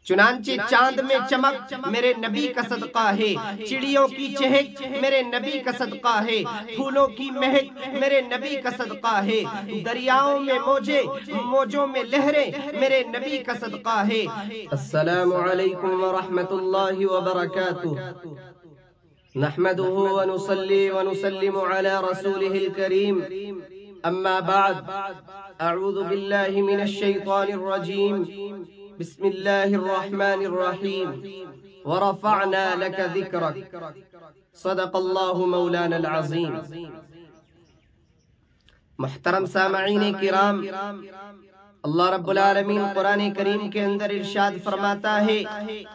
چنانچہ چاند میں چمک میرے نبی کا صدقہ ہے، چڑیوں کی چہک میرے نبی کا صدقہ ہے، پھولوں کی مہک میرے نبی کا صدقہ ہے، دریاؤں میں موجوں میں لہریں میرے نبی کا صدقہ ہے۔ السلام علیکم ورحمۃ اللہ وبرکاتہ۔ نحمده ونصلي ونسلم على رسوله الكريم، اما بعد، اعوذ باللہ من الشیطان الرجیم، بسم اللہ الرحمن الرحیم، ورفعنا لك ذکرک، صدق اللہ مولانا العظیم۔ محترم سامعین کرام، اللہ رب العالمین قرآن کریم کے اندر ارشاد فرماتا ہے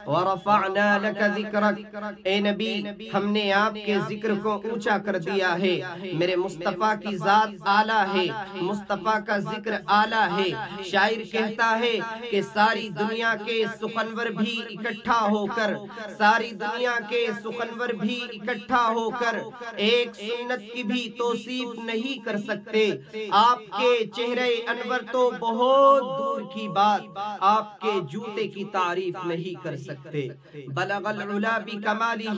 وَرَفَعْنَا لَكَ ذِكْرَكَ، اے نبی ہم نے آپ کے ذکر کو اونچا کر دیا ہے۔ میرے مصطفیٰ کی ذات اعلیٰ ہے، مصطفیٰ کا ذکر اعلیٰ ہے۔ شاعر کہتا ہے کہ ساری دنیا کے سخنور بھی اکٹھا ہو کر، ساری دنیا کے سخنور بھی اکٹھا ہو کر ایک سنت کی بھی توصیف نہیں کر سکتے۔ آپ کے چہرے انور تو بہت دور کی بات، آپ کے جوتے کی تعریف نہیں کر سکتے۔ بلغ العلا بکمالہ،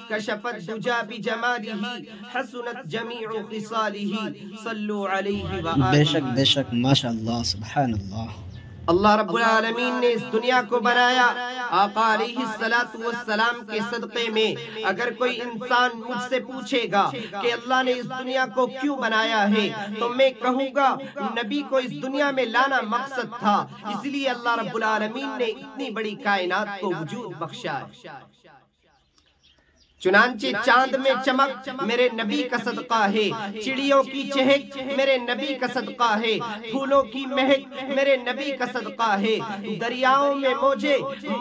کشف الدجا بجمالہ، حسنت جمیع خصالہ، صلو علیہ وآلہ۔ بے شک ماشاءاللہ، سبحان اللہ۔ اللہ رب العالمین نے اس دنیا کو بنایا آقا علیہ السلام کے صدقے میں۔ اگر کوئی انسان مجھ سے پوچھے گا کہ اللہ نے اس دنیا کو کیوں بنایا ہے، تو میں کہوں گا نبی کو اس دنیا میں لانا مقصد تھا، اس لیے اللہ رب العالمین نے اتنی بڑی کائنات کو وجود بخشا ہے۔ چنانچہ چاند میں چمک میرے نبی کا صدقہ ہے، چڑیوں کی چہک میرے نبی کا صدقہ ہے، پھولوں کی مہک میرے نبی کا صدقہ ہے، دریاؤں میں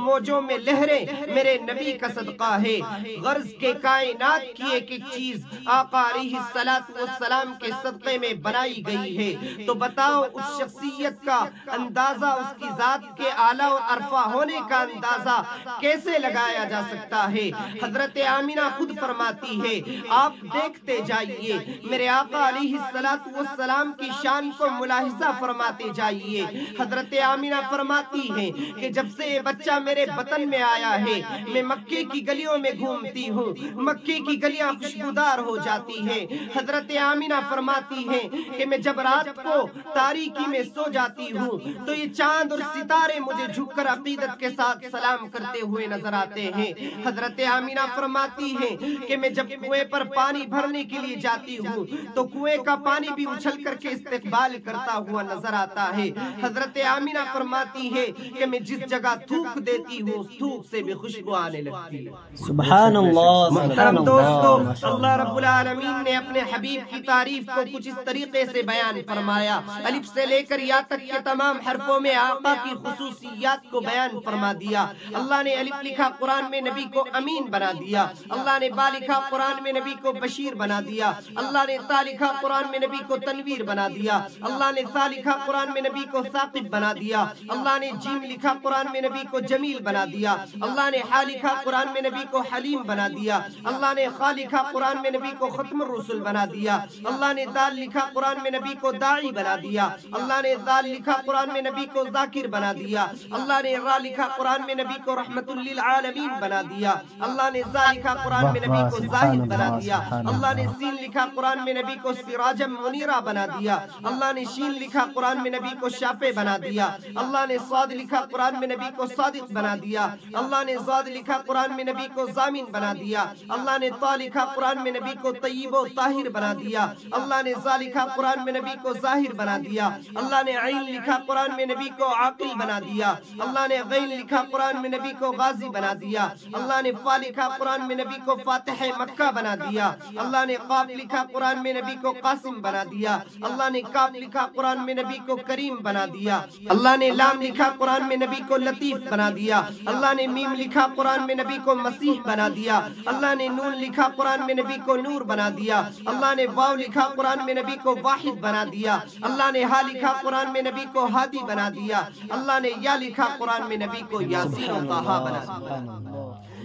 موجوں میں لہریں میرے نبی کا صدقہ ہے۔ غرض کے کائنات کی ایک ایک چیز آقا علیہ السلام کے صدقے میں بنائی گئی ہے۔ تو بتاؤ اس شخصیت کا اندازہ، اس کی ذات کے اعلیٰ و عرفہ ہونے کا اندازہ کیسے لگایا جا سکتا ہے؟ حضرت آمینہ خود فرماتی ہے، آپ دیکھتے جائیے، میرے آقا علیہ السلام کی شان کو ملاحظہ فرماتے جائیے۔ حضرت آمینہ فرماتی ہیں کہ جب سے یہ بچہ میرے بطن میں آیا ہے، میں مکے کی گلیوں میں گھومتی ہوں، مکے کی گلیاں خوشبودار ہو جاتی ہیں۔ حضرت آمینہ فرماتی ہیں کہ میں جب رات کو تاریکی میں سو جاتی ہوں تو یہ چاند اور ستارے مجھے جھک کر عقیدت کے ساتھ سلام کرتے ہوئے نظر آتے ہیں۔ حضرت آمینہ فرماتی ہیں کہ میں جب کنویں پر پانی بھرنے کے لیے جاتی ہوں تو کنویں کا پانی بھی اچھل کر کے استقبال کرتا ہوا نظر آتا ہے۔ حضرت آمینہ فرماتی ہے کہ میں جس جگہ تھوک دیتی ہوں اس تھوک سے بھی خوشبو آنے لگتی ہے۔ سبحان اللہ۔ محترم دوستو، اللہ رب العالمین نے اپنے حبیب کی تعریف کو کچھ اس طریقے سے بیان فرمایا، الف سے لے کر یا تک کے تمام حرفوں میں آقا کی خصوصیات کو بیان فرما دیا۔ اللہ نے الف لکھا قرآن میں نبی کو امین بنا دیا، اللہ نے با لکھا قرآن میں نبی کو بشیر بنا دیا، اللہ نے تا لکھا قرآن میں نبی کو تنویر بنا دیا، اللہ نے ثا لکھا قرآن میں نبی کو ثاقب بنا دیا، اللہ نے جیم لکھا قرآن میں نبی کو جمیل بنا دیا، اللہ نے حا لکھا قرآن میں نبی کو حلیم بنا دیا، اللہ نے خا لکھا قرآن میں نبی کو ختم الرسل بنا دیا، اللہ نے دال لکھا قرآن میں نبی کو داعی بنا دیا، اللہ نے دال لکھا قرآن میں نبی کو ذاکر بنا دیا، اللہ نے را لکھا قرآن میں نبی کو رحمت للعالمین بنا دیا، اللہ نے زا لکھا قرآن میں نبی کو زاہد بنا دیا، اللہ نے سین لکھا قرآن میں نبی کو سراجا منیرا بنا دیا، اللہ نے شین لکھا قرآن میں نبی کو شافع بنا دیا، اللہ نے صاد لکھا قرآن میں نبی کو صادق بنا دیا، اللہ نے زاد لکھا قرآن میں نبی کو ضامن بنا دیا، اللہ نے طا لکھا قرآن میں نبی کو طیب و طاہر بنا دیا، اللہ نے زا لکھا قرآن میں نبی کو ظاہر بنا دیا، اللہ نے عین لکھا قرآن میں نبی کو عاقل بنا دیا، اللہ نے غین لکھا قرآن میں نبی کو غازی بنا دیا، اللہ نے فا لکھا قرآن میں نبی کو فاتح مکہ بنا دیا، اللہ نے قاف لکھا قرآن میں نبی کو قاسم بنا دیا، اللہ نے کاف لکھا قرآن میں نبی کو کریم بنا دیا، اللہ نے لام لکھا قرآن میں نبی کو لطیف بنا دیا، اللہ نے میم لکھا قرآن میں نبی کو مسیح بنا دیا، اللہ نے نون لکھا قرآن میں نبی کو نور بنا دیا، اللہ نے واو لکھا قرآن میں نبی کو واحد بنا دیا، اللہ نے ہا لکھا قرآن میں نبی کو ہادی بنا دیا، اللہ نے یا لکھا قرآن میں نبی کو یاسین و طٰہٰ بنا دیا۔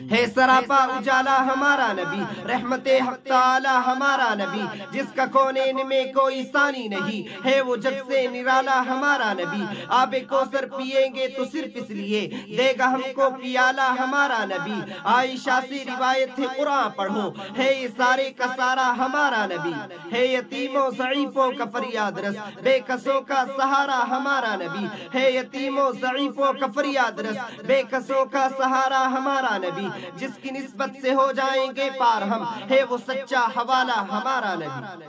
ہے سراپا اجالا اجالا ہمارا نبی، رحمت حق تعالی ہمارا نبی، جس کا کونین میں کوئی ثانی نہیں ہے، وہ جگ سے نرالا ہمارا نبی، آب کوثر پیئیں گے تو صرف اس لیے دے گا ہم کو پیالہ ہمارا نبی، عائشہ سے روایت ہے قرآن پڑھو، ہے یہ سارے کا سارا ہمارا نبی، ہے یتیموں ضعیفوں کا فریاد رس، بے کسوں کا سہارا ہمارا نبی، ہے یتیموں ضعیفوں کا فریاد رس، بے کسوں کا سہارا ہمارا نبی، جس کی نسبت سے ہو جائیں گے پار ہم، ہے وہ سچا حوالہ ہمارا نبی۔